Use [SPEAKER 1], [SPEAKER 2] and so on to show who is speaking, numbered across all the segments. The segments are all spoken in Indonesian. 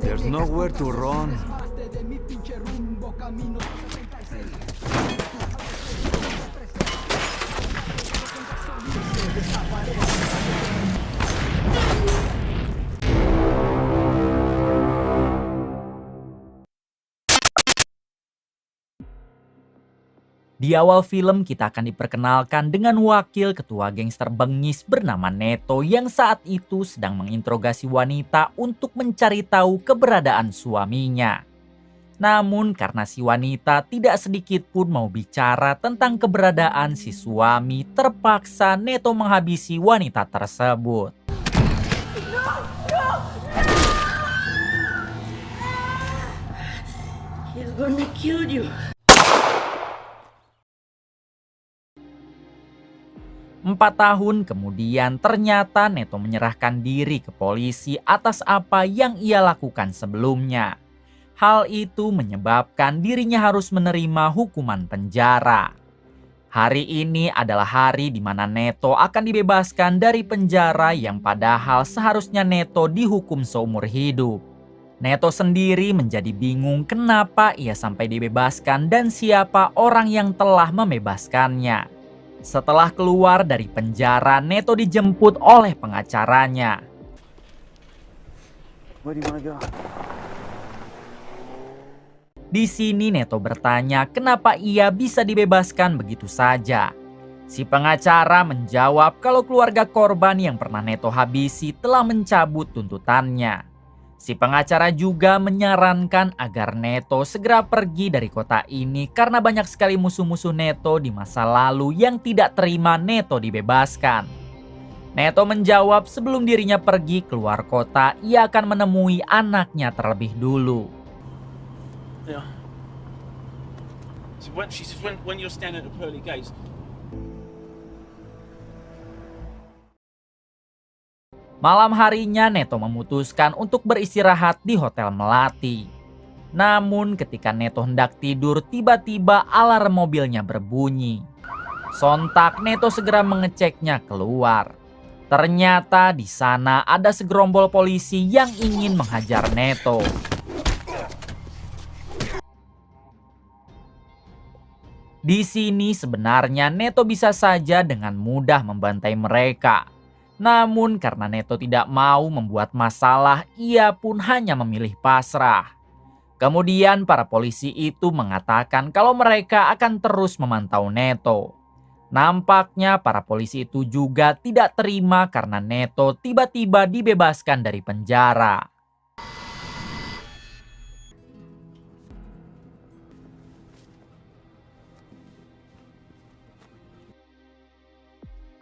[SPEAKER 1] There's nowhere to run.
[SPEAKER 2] Di awal film kita akan diperkenalkan dengan wakil ketua gangster bengis bernama Neto yang saat itu sedang menginterogasi wanita untuk mencari tahu keberadaan suaminya. Namun karena si wanita tidak sedikit pun mau bicara tentang keberadaan si suami, terpaksa Neto menghabisi wanita tersebut.
[SPEAKER 3] He's gonna kill you.
[SPEAKER 2] 4 tahun kemudian ternyata Neto menyerahkan diri ke polisi atas apa yang ia lakukan sebelumnya. Hal itu menyebabkan dirinya harus menerima hukuman penjara. Hari ini adalah hari di mana Neto akan dibebaskan dari penjara yang padahal seharusnya Neto dihukum seumur hidup. Neto sendiri menjadi bingung kenapa ia sampai dibebaskan dan siapa orang yang telah membebaskannya. Setelah keluar dari penjara, Neto dijemput oleh pengacaranya.
[SPEAKER 1] Where do you wanna go?
[SPEAKER 2] Di sini Neto bertanya kenapa ia bisa dibebaskan begitu saja. Si pengacara menjawab kalau keluarga korban yang pernah Neto habisi telah mencabut tuntutannya. Si pengacara juga menyarankan agar Neto segera pergi dari kota ini karena banyak sekali musuh-musuh Neto di masa lalu yang tidak terima Neto dibebaskan. Neto menjawab sebelum dirinya pergi keluar kota, ia akan menemui anaknya terlebih dulu.
[SPEAKER 4] Yeah. So she says when you're standing at the pearly gates.
[SPEAKER 2] Malam harinya Neto memutuskan untuk beristirahat di Hotel Melati. Namun ketika Neto hendak tidur, tiba-tiba alarm mobilnya berbunyi. Sontak Neto segera mengeceknya keluar. Ternyata di sana ada segerombol polisi yang ingin menghajar Neto. Di sini sebenarnya Neto bisa saja dengan mudah membantai mereka. Namun karena Neto tidak mau membuat masalah, ia pun hanya memilih pasrah. Kemudian para polisi itu mengatakan kalau mereka akan terus memantau Neto. Nampaknya para polisi itu juga tidak terima karena Neto tiba-tiba dibebaskan dari penjara.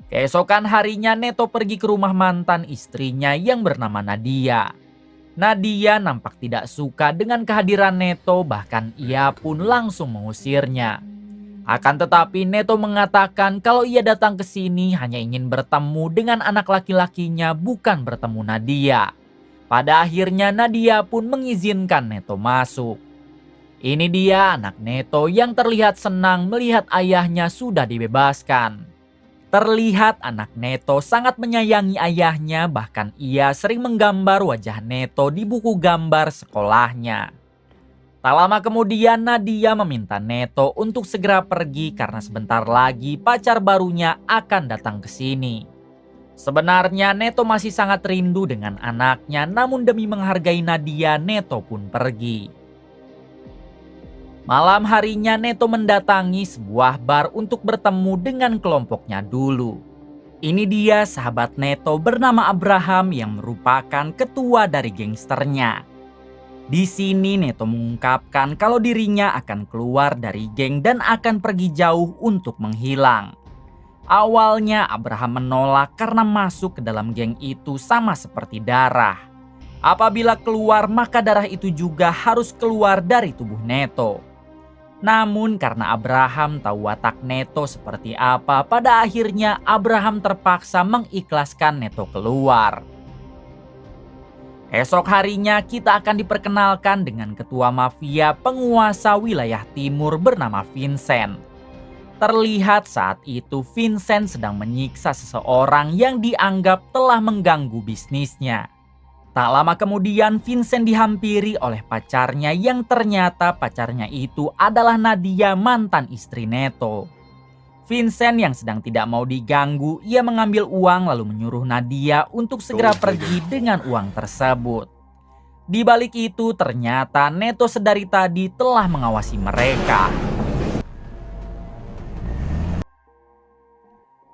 [SPEAKER 2] Keesokan harinya Neto pergi ke rumah mantan istrinya yang bernama Nadia. Nadia nampak tidak suka dengan kehadiran Neto, bahkan ia pun langsung mengusirnya. Akan tetapi Neto mengatakan kalau ia datang ke sini hanya ingin bertemu dengan anak laki-lakinya, bukan bertemu Nadia. Pada akhirnya Nadia pun mengizinkan Neto masuk. Ini dia anak Neto yang terlihat senang melihat ayahnya sudah dibebaskan. Terlihat anak Neto sangat menyayangi ayahnya, bahkan ia sering menggambar wajah Neto di buku gambar sekolahnya. Tak lama kemudian Nadia meminta Neto untuk segera pergi karena sebentar lagi pacar barunya akan datang ke sini. Sebenarnya Neto masih sangat rindu dengan anaknya, namun demi menghargai Nadia, Neto pun pergi. Malam harinya Neto mendatangi sebuah bar untuk bertemu dengan kelompoknya dulu. Ini dia sahabat Neto bernama Abraham yang merupakan ketua dari gangsternya. Di sini Neto mengungkapkan kalau dirinya akan keluar dari geng dan akan pergi jauh untuk menghilang. Awalnya Abraham menolak karena masuk ke dalam geng itu sama seperti darah. Apabila keluar maka darah itu juga harus keluar dari tubuh Neto. Namun karena Abraham tahu watak Neto seperti apa, pada akhirnya Abraham terpaksa mengikhlaskan Neto keluar. Esok harinya kita akan diperkenalkan dengan ketua mafia penguasa wilayah timur bernama Vincent. Terlihat saat itu Vincent sedang menyiksa seseorang yang dianggap telah mengganggu bisnisnya. Tak lama kemudian Vincent dihampiri oleh pacarnya yang ternyata pacarnya itu adalah Nadia, mantan istri Neto. Vincent yang sedang tidak mau diganggu, ia mengambil uang lalu menyuruh Nadia untuk segera pergi dengan uang tersebut. Di balik itu ternyata Neto sedari tadi telah mengawasi mereka.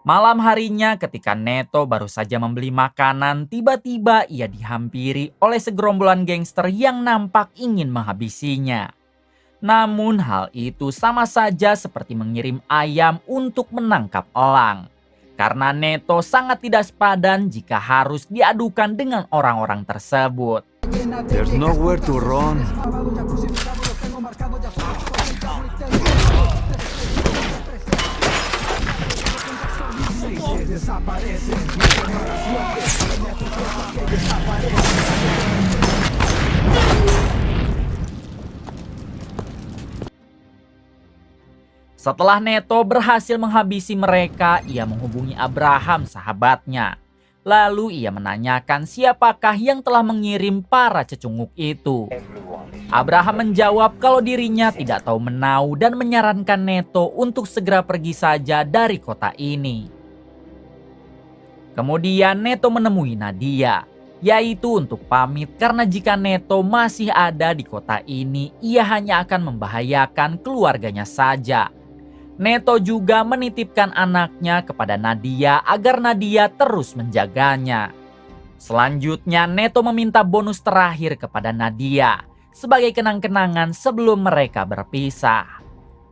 [SPEAKER 2] Malam harinya ketika Neto baru saja membeli makanan, tiba-tiba ia dihampiri oleh segerombolan gangster yang nampak ingin menghabisinya. Namun hal itu sama saja seperti mengirim ayam untuk menangkap elang. Karena Neto sangat tidak sepadan jika harus diadukan dengan orang-orang tersebut.
[SPEAKER 1] There's nowhere to run.
[SPEAKER 2] Setelah Neto berhasil menghabisi mereka, ia menghubungi Abraham, sahabatnya. Lalu ia menanyakan siapakah yang telah mengirim para cecunguk itu. Abraham menjawab kalau dirinya tidak tahu menau dan menyarankan Neto untuk segera pergi saja dari kota ini. Kemudian Neto menemui Nadia, yaitu untuk pamit karena jika Neto masih ada di kota ini, ia hanya akan membahayakan keluarganya saja. Neto juga menitipkan anaknya kepada Nadia agar Nadia terus menjaganya. Selanjutnya Neto meminta bonus terakhir kepada Nadia sebagai kenang-kenangan sebelum mereka berpisah.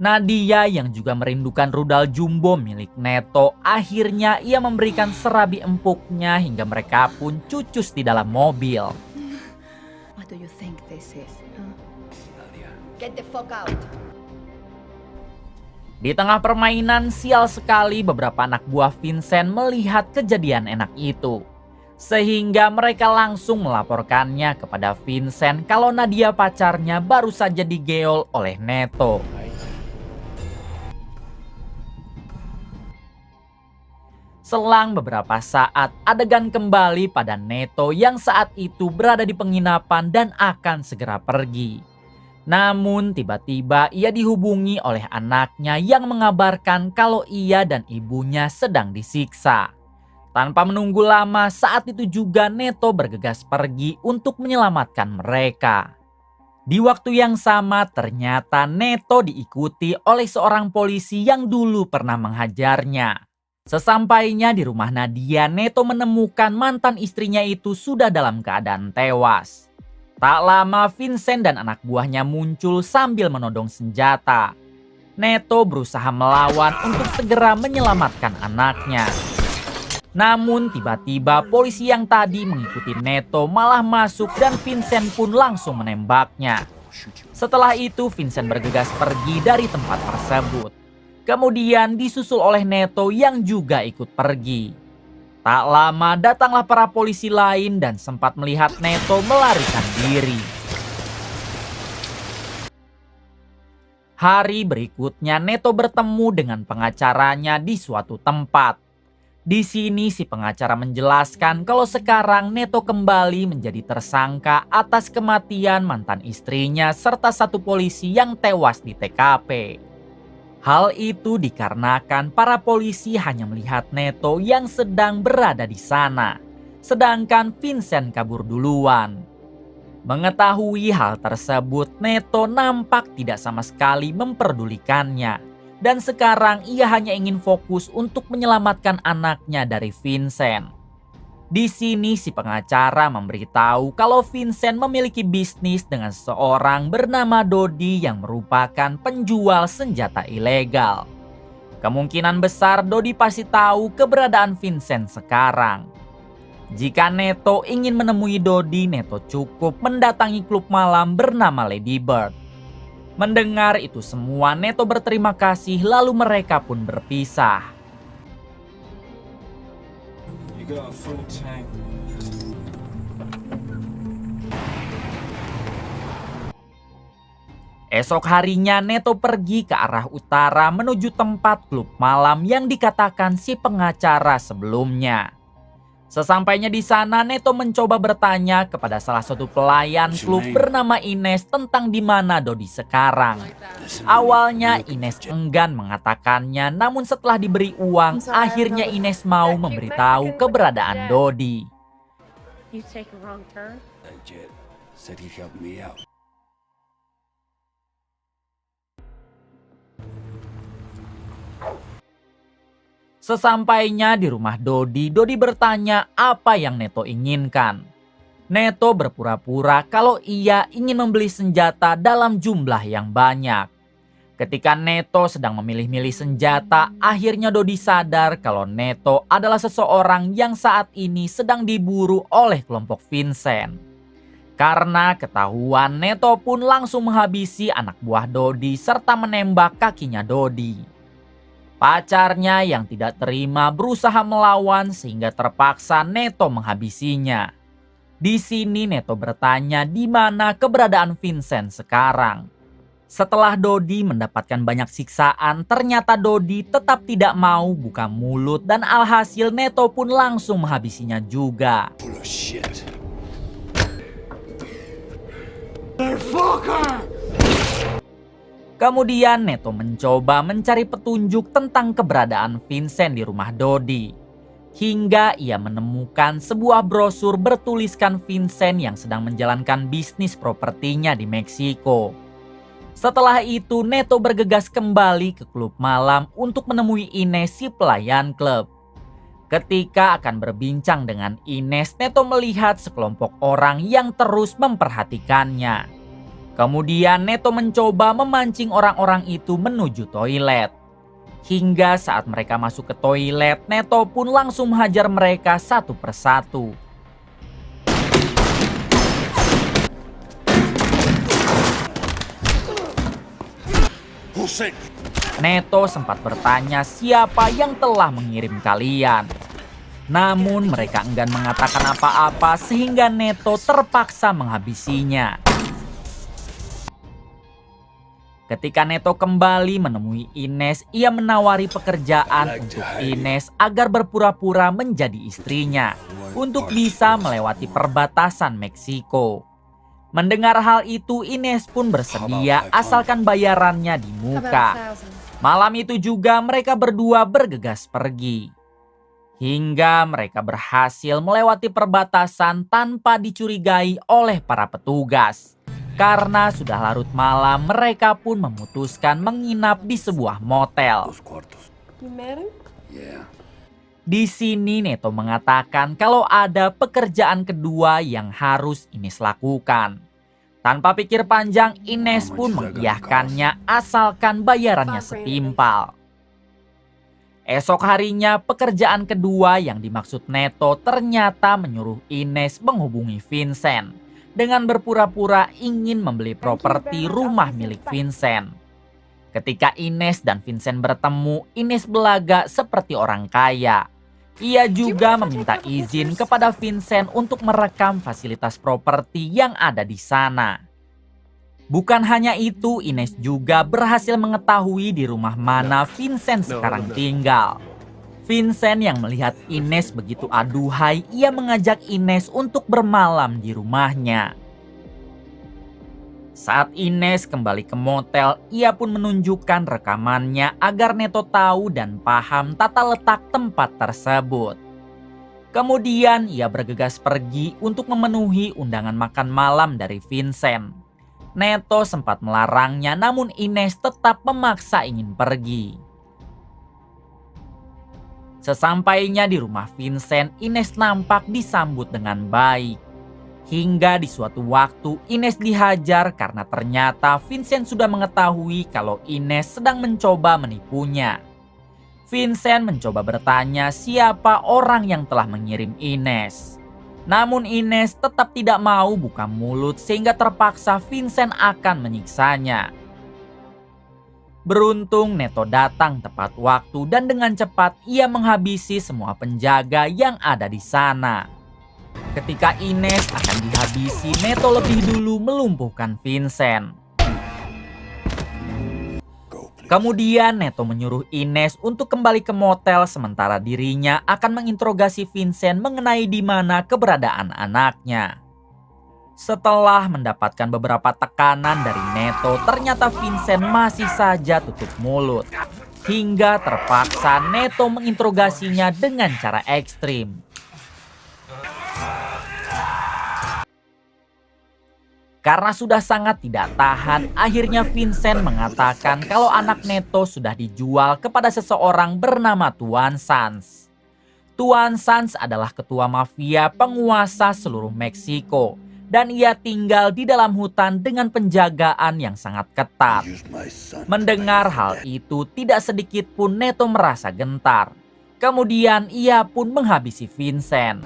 [SPEAKER 2] Nadia yang juga merindukan rudal jumbo milik Neto, akhirnya ia memberikan serabi empuknya hingga mereka pun cucus di dalam mobil.
[SPEAKER 3] What do you think this is? Huh? Get the fuck out.
[SPEAKER 2] Di tengah permainan, sial sekali beberapa anak buah Vincent melihat kejadian enak itu. Sehingga mereka langsung melaporkannya kepada Vincent kalau Nadia pacarnya baru saja digeol oleh Neto. Selang beberapa saat, adegan kembali pada Neto yang saat itu berada di penginapan dan akan segera pergi. Namun tiba-tiba ia dihubungi oleh anaknya yang mengabarkan kalau ia dan ibunya sedang disiksa. Tanpa menunggu lama, saat itu juga Neto bergegas pergi untuk menyelamatkan mereka. Di waktu yang sama ternyata Neto diikuti oleh seorang polisi yang dulu pernah menghajarnya. Sesampainya di rumah Nadia, Neto menemukan mantan istrinya itu sudah dalam keadaan tewas. Tak lama Vincent dan anak buahnya muncul sambil menodong senjata. Neto berusaha melawan untuk segera menyelamatkan anaknya. Namun tiba-tiba polisi yang tadi mengikuti Neto malah masuk dan Vincent pun langsung menembaknya. Setelah itu Vincent bergegas pergi dari tempat tersebut. Kemudian disusul oleh Neto yang juga ikut pergi. Tak lama datanglah para polisi lain dan sempat melihat Neto melarikan diri. Hari berikutnya Neto bertemu dengan pengacaranya di suatu tempat. Di sini si pengacara menjelaskan kalau sekarang Neto kembali menjadi tersangka atas kematian mantan istrinya serta satu polisi yang tewas di TKP. Hal itu dikarenakan para polisi hanya melihat Neto yang sedang berada di sana, sedangkan Vincent kabur duluan. Mengetahui hal tersebut, Neto nampak tidak sama sekali memperdulikannya, dan sekarang ia hanya ingin fokus untuk menyelamatkan anaknya dari Vincent. Di sini si pengacara memberitahu kalau Vincent memiliki bisnis dengan seorang bernama Dodi yang merupakan penjual senjata ilegal. Kemungkinan besar Dodi pasti tahu keberadaan Vincent sekarang. Jika Neto ingin menemui Dodi, Neto cukup mendatangi klub malam bernama Lady Bird. Mendengar itu semua, Neto berterima kasih lalu mereka pun berpisah.
[SPEAKER 4] You got a full tank.
[SPEAKER 2] Esok harinya Neto pergi ke arah utara menuju tempat klub malam yang dikatakan si pengacara sebelumnya. Sesampainya di sana, Neto mencoba bertanya kepada salah satu pelayan klub bernama Ines tentang di mana Dodi sekarang. Awalnya Ines enggan mengatakannya, namun setelah diberi uang, akhirnya Ines mau memberitahu keberadaan Dodi.
[SPEAKER 5] You take a wrong turn?
[SPEAKER 6] Jet said he helped me out.
[SPEAKER 2] Sesampainya di rumah Dodi, Dodi bertanya apa yang Neto inginkan. Neto berpura-pura kalau ia ingin membeli senjata dalam jumlah yang banyak. Ketika Neto sedang memilih-milih senjata, akhirnya Dodi sadar kalau Neto adalah seseorang yang saat ini sedang diburu oleh kelompok Vincent. Karena ketahuan, Neto pun langsung menghabisi anak buah Dodi serta menembak kakinya Dodi. Pacarnya yang tidak terima berusaha melawan sehingga terpaksa Neto menghabisinya. Di sini Neto bertanya di mana keberadaan Vincent sekarang. Setelah Dodi mendapatkan banyak siksaan, ternyata Dodi tetap tidak mau buka mulut dan alhasil Neto pun langsung menghabisinya juga.
[SPEAKER 6] Full of shit.
[SPEAKER 2] Kemudian Neto mencoba mencari petunjuk tentang keberadaan Vincent di rumah Dodi. Hingga ia menemukan sebuah brosur bertuliskan Vincent yang sedang menjalankan bisnis propertinya di Meksiko. Setelah itu Neto bergegas kembali ke klub malam untuk menemui Ines si pelayan klub. Ketika akan berbincang dengan Ines, Neto melihat sekelompok orang yang terus memperhatikannya. Kemudian Neto mencoba memancing orang-orang itu menuju toilet. Hingga saat mereka masuk ke toilet, Neto pun langsung menghajar mereka satu persatu. Neto sempat bertanya siapa yang telah mengirim kalian. Namun mereka enggan mengatakan apa-apa sehingga Neto terpaksa menghabisinya. Ketika Neto kembali menemui Ines, ia menawari pekerjaan untuk Ines agar berpura-pura menjadi istrinya untuk bisa melewati perbatasan Meksiko. Mendengar hal itu, Ines pun bersedia asalkan bayarannya di muka. Malam itu juga mereka berdua bergegas pergi. Hingga mereka berhasil melewati perbatasan tanpa dicurigai oleh para petugas. Karena sudah larut malam, mereka pun memutuskan menginap di sebuah motel.
[SPEAKER 5] You met him?
[SPEAKER 6] Yeah.
[SPEAKER 2] Di sini Neto mengatakan kalau ada pekerjaan kedua yang harus Ines lakukan. Tanpa pikir panjang, Ines pun mengiyakannya asalkan bayarannya setimpal. Esok harinya, pekerjaan kedua yang dimaksud Neto ternyata menyuruh Ines menghubungi Vincent dengan berpura-pura ingin membeli properti rumah milik Vincent. Ketika Ines dan Vincent bertemu, Ines belaga seperti orang kaya. Ia juga meminta izin kepada Vincent untuk merekam fasilitas properti yang ada di sana. Bukan hanya itu, Ines juga berhasil mengetahui di rumah mana Vincent sekarang tinggal. Vincent yang melihat Ines begitu aduhai, ia mengajak Ines untuk bermalam di rumahnya. Saat Ines kembali ke motel, ia pun menunjukkan rekamannya agar Neto tahu dan paham tata letak tempat tersebut. Kemudian ia bergegas pergi untuk memenuhi undangan makan malam dari Vincent. Neto sempat melarangnya, namun Ines tetap memaksa ingin pergi. Sesampainya di rumah Vincent, Ines nampak disambut dengan baik. Hingga di suatu waktu Ines dihajar karena ternyata Vincent sudah mengetahui kalau Ines sedang mencoba menipunya. Vincent mencoba bertanya siapa orang yang telah mengirim Ines. Namun Ines tetap tidak mau buka mulut sehingga terpaksa Vincent akan menyiksanya. Beruntung Neto datang tepat waktu dan dengan cepat ia menghabisi semua penjaga yang ada di sana. Ketika Ines akan dihabisi, Neto lebih dulu melumpuhkan Vincent. Kemudian Neto menyuruh Ines untuk kembali ke motel sementara dirinya akan menginterogasi Vincent mengenai di mana keberadaan anaknya. Setelah mendapatkan beberapa tekanan dari Neto, ternyata Vincent masih saja tutup mulut. Hingga terpaksa Neto menginterogasinya dengan cara ekstrim. Karena sudah sangat tidak tahan, akhirnya Vincent mengatakan kalau anak Neto sudah dijual kepada seseorang bernama Tuan Sanz. Tuan Sanz adalah ketua mafia penguasa seluruh Meksiko, dan ia tinggal di dalam hutan dengan penjagaan yang sangat ketat.
[SPEAKER 6] Use my son.
[SPEAKER 2] Mendengar hal itu, tidak sedikit pun Neto merasa gentar. Kemudian ia pun menghabisi Vincent.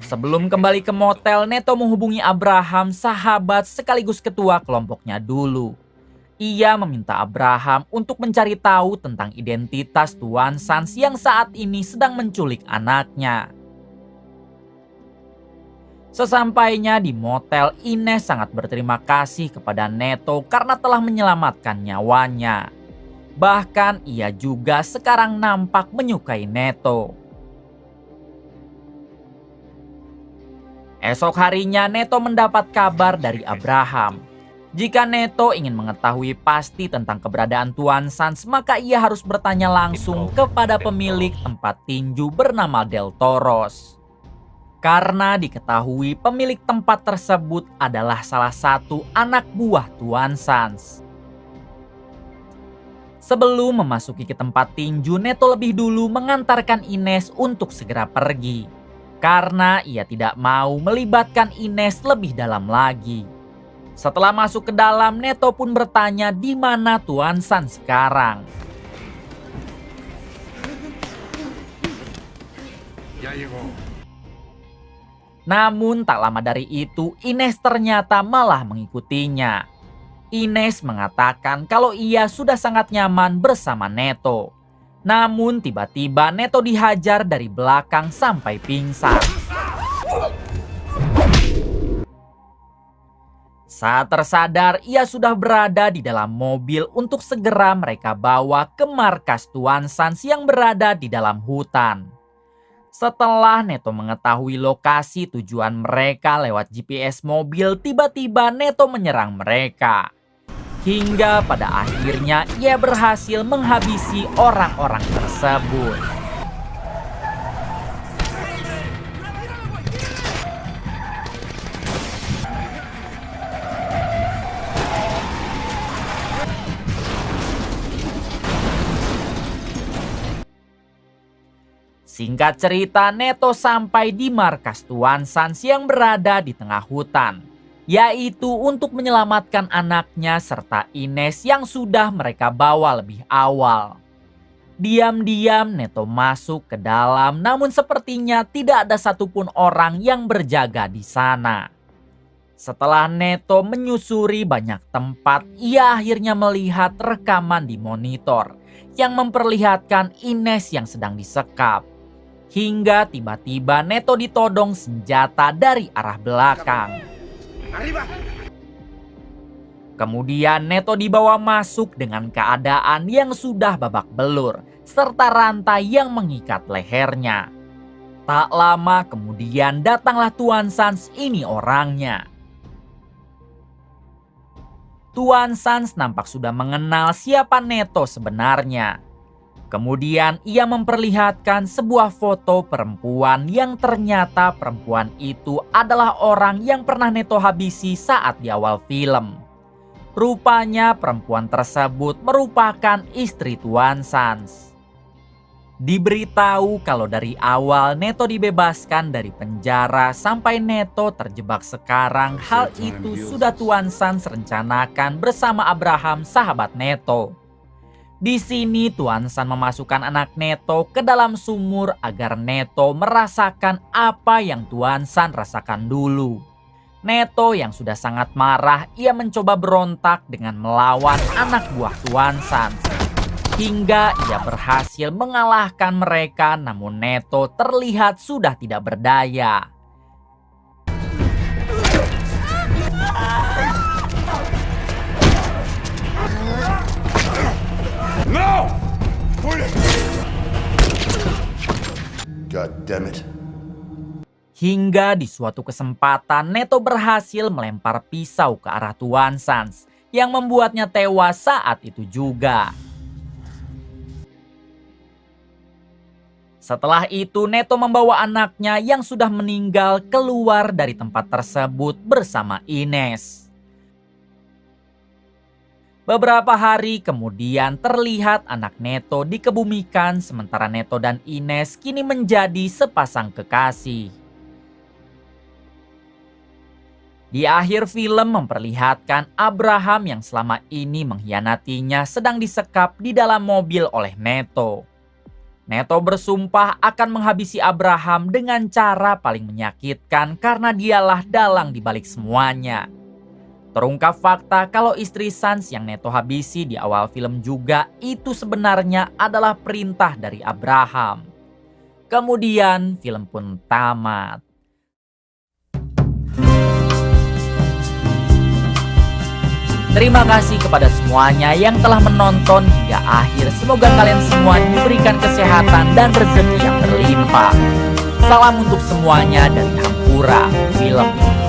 [SPEAKER 2] Sebelum kembali ke motel, Neto menghubungi Abraham, sahabat sekaligus ketua kelompoknya dulu. Ia meminta Abraham untuk mencari tahu tentang identitas Tuan Sanz yang saat ini sedang menculik anaknya. Sesampainya di motel, Ines sangat berterima kasih kepada Neto karena telah menyelamatkan nyawanya. Bahkan ia juga sekarang nampak menyukai Neto. Esok harinya Neto mendapat kabar dari Abraham. Jika Neto ingin mengetahui pasti tentang keberadaan Tuan Sanz, maka ia harus bertanya langsung kepada pemilik tempat tinju bernama Del Toros. Karena diketahui pemilik tempat tersebut adalah salah satu anak buah Tuan Sanz. Sebelum memasuki ke tempat tinju, Neto lebih dulu mengantarkan Ines untuk segera pergi. Karena ia tidak mau melibatkan Ines lebih dalam lagi. Setelah masuk ke dalam, Neto pun bertanya di mana Tuan Sanz sekarang. Namun tak lama dari itu, Ines ternyata malah mengikutinya. Ines mengatakan kalau ia sudah sangat nyaman bersama Neto. Namun tiba-tiba Neto dihajar dari belakang sampai pingsan. Saat tersadar, ia sudah berada di dalam mobil untuk segera mereka bawa ke markas Tuan Sanz yang berada di dalam hutan. Setelah Neto mengetahui lokasi tujuan mereka lewat GPS mobil, tiba-tiba Neto menyerang mereka. Hingga pada akhirnya ia berhasil menghabisi orang-orang tersebut. Singkat cerita, Neto sampai di markas Tuan Sanz yang berada di tengah hutan, yaitu untuk menyelamatkan anaknya serta Ines yang sudah mereka bawa lebih awal. Diam-diam Neto masuk ke dalam, namun sepertinya tidak ada satupun orang yang berjaga di sana. Setelah Neto menyusuri banyak tempat, ia akhirnya melihat rekaman di monitor yang memperlihatkan Ines yang sedang disekap. Hingga tiba-tiba Neto ditodong senjata dari arah belakang. Kemudian Neto dibawa masuk dengan keadaan yang sudah babak belur, serta rantai yang mengikat lehernya. Tak lama kemudian datanglah Tuan Sanz, ini orangnya. Tuan Sanz nampak sudah mengenal siapa Neto sebenarnya. Kemudian ia memperlihatkan sebuah foto perempuan yang ternyata perempuan itu adalah orang yang pernah Neto habisi saat di awal film. Rupanya perempuan tersebut merupakan istri Tuan Sanz. Diberitahu kalau dari awal Neto dibebaskan dari penjara sampai Neto terjebak sekarang, hal itu sudah Tuan Sanz rencanakan bersama Abraham, sahabat Neto. Di sini Tuan Sanz memasukkan anak Neto ke dalam sumur agar Neto merasakan apa yang Tuan Sanz rasakan dulu. Neto yang sudah sangat marah, ia mencoba berontak dengan melawan anak buah Tuan Sanz. Hingga ia berhasil mengalahkan mereka, namun Neto terlihat sudah tidak berdaya.
[SPEAKER 6] God damn it.
[SPEAKER 2] Hingga di suatu kesempatan Neto berhasil melempar pisau ke arah Tuan Sans yang membuatnya tewas saat itu juga. Setelah itu Neto membawa anaknya yang sudah meninggal keluar dari tempat tersebut bersama Ines. Beberapa hari kemudian terlihat anak Neto dikebumikan sementara Neto dan Ines kini menjadi sepasang kekasih. Di akhir film memperlihatkan Abraham yang selama ini mengkhianatinya sedang disekap di dalam mobil oleh Neto. Neto bersumpah akan menghabisi Abraham dengan cara paling menyakitkan karena dialah dalang di balik semuanya. Terungkap fakta kalau istri Sans yang Neto habisi di awal film juga itu sebenarnya adalah perintah dari Abraham. Kemudian film pun tamat. Terima kasih kepada semuanya yang telah menonton hingga akhir. Semoga kalian semua diberikan kesehatan dan rezeki yang berlimpah. Salam untuk semuanya dari Hampura Film.